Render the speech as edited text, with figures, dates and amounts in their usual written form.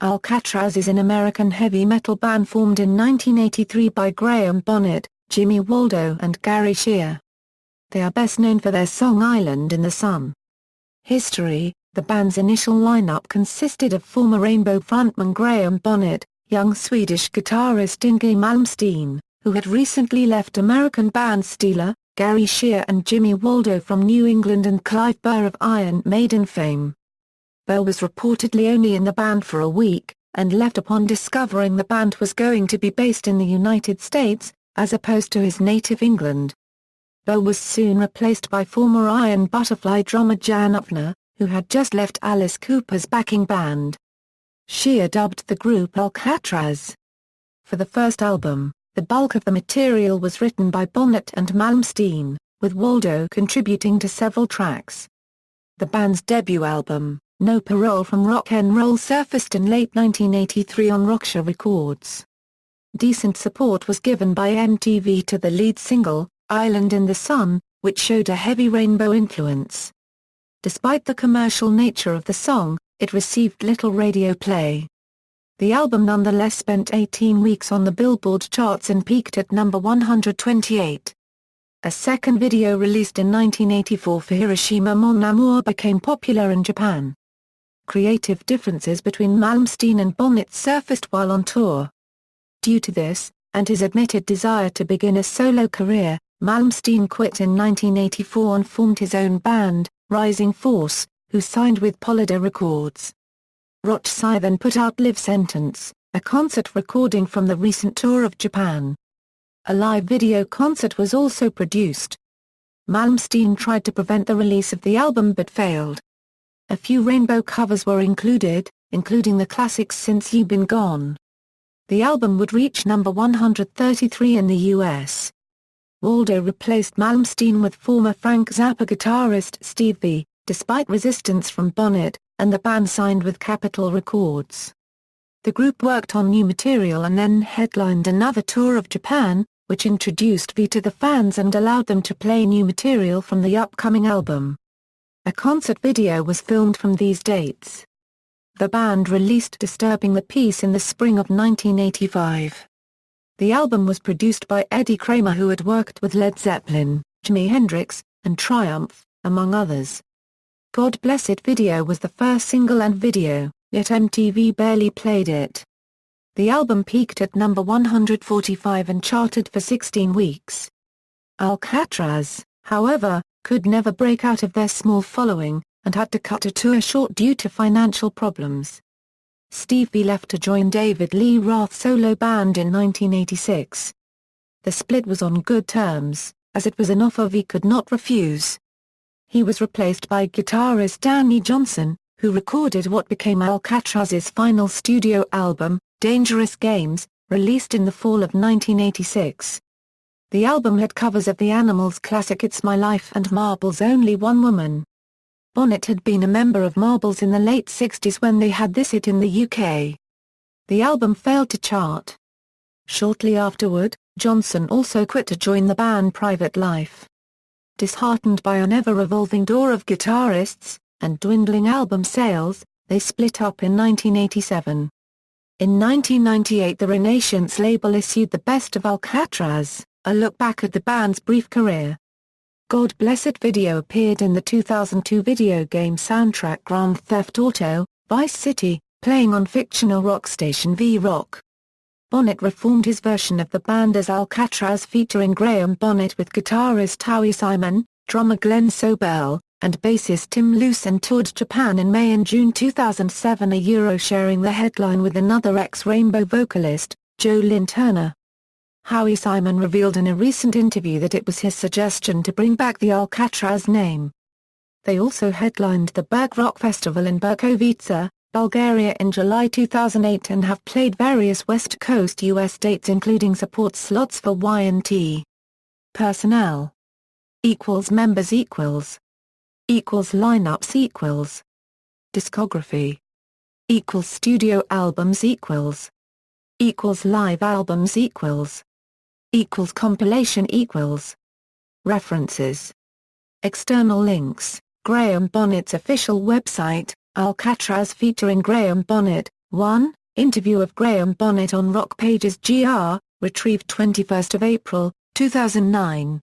Alcatrazz is an American heavy metal band formed in 1983 by Graham Bonnet, Jimmy Waldo and Gary Shea. They are best known for their song Island in the Sun. History: the band's initial lineup consisted of former Rainbow frontman Graham Bonnet, young Swedish guitarist Inge Malmsteen, who had recently left American band Steeler, Gary Shea and Jimmy Waldo from New England, and Clive Burr of Iron Maiden fame. Burr was reportedly only in the band for a week, and left upon discovering the band was going to be based in the United States, as opposed to his native England. Burr was soon replaced by former Iron Butterfly drummer Jan Upner, who had just left Alice Cooper's backing band. Shea dubbed the group Alcatrazz. For the first album, the bulk of the material was written by Bonnet and Malmsteen, with Waldo contributing to several tracks. The band's debut album, No Parole from Rock 'n' Roll, surfaced in late 1983 on Rocksha Records. Decent support was given by MTV to the lead single, Island in the Sun, which showed a heavy Rainbow influence. Despite the commercial nature of the song, it received little radio play. The album nonetheless spent 18 weeks on the Billboard charts and peaked at number 128. A second video released in 1984 for Hiroshima Mon Amour became popular in Japan. Creative differences between Malmsteen and Bonnet surfaced while on tour. Due to this, and his admitted desire to begin a solo career, Malmsteen quit in 1984 and formed his own band, Rising Force, who signed with Polydor Records. Rocksha then put out Live Sentence, a concert recording from the recent tour of Japan. A live video concert was also produced. Malmsteen tried to prevent the release of the album but failed. A few Rainbow covers were included, including the classics Since You've Been Gone. The album would reach number 133 in the US. Waldo replaced Malmsteen with former Frank Zappa guitarist Steve V, despite resistance from Bonnet, and the band signed with Capitol Records. The group worked on new material and then headlined another tour of Japan, which introduced V to the fans and allowed them to play new material from the upcoming album. A concert video was filmed from these dates. The band released Disturbing the Peace in the spring of 1985. The album was produced by Eddie Kramer, who had worked with Led Zeppelin, Jimi Hendrix, and Triumph, among others. God Bless It video was the first single and video, yet MTV barely played it. The album peaked at number 145 and charted for 16 weeks. Alcatrazz, however, could never break out of their small following, and had to cut a tour short due to financial problems. Steve V left to join David Lee Roth's solo band in 1986. The split was on good terms, as it was an offer V could not refuse. He was replaced by guitarist Danny Johnson, who recorded what became Alcatrazz's final studio album, Dangerous Games, released in the fall of 1986. The album had covers of the Animals classic It's My Life and Marble's Only One Woman. Bonnet had been a member of Marbles in the late 60s when they had this hit in the UK. The album failed to chart. Shortly afterward, Johnson also quit to join the band Private Life. Disheartened by an ever-revolving door of guitarists, and dwindling album sales, they split up in 1987. In 1998 the Renaissance label issued The Best of Alcatrazz, a look back at the band's brief career. God Bless It video appeared in the 2002 video game soundtrack Grand Theft Auto: Vice City, playing on fictional rock station V-Rock. Bonnet reformed his version of the band as Alcatrazz, featuring Graham Bonnet with guitarist Howie Simon, drummer Glenn Sobel, and bassist Tim Luce, and toured Japan in May and June 2007, sharing the headline with another ex-Rainbow vocalist, Joe Lynn Turner. Howie Simon revealed in a recent interview that it was his suggestion to bring back the Alcatrazz name. They also headlined the Berg Rock Festival in Berkovica, Bulgaria in July 2008 and have played various West Coast U.S. dates including support slots for Y&T. Personnel =members =lineups discography =studio albums =live albums compilation References. External links: Graham Bonnet's official website, Alcatrazz featuring Graham Bonnet, 1. Interview of Graham Bonnet on Rock Pages GR, retrieved 21 April, 2009.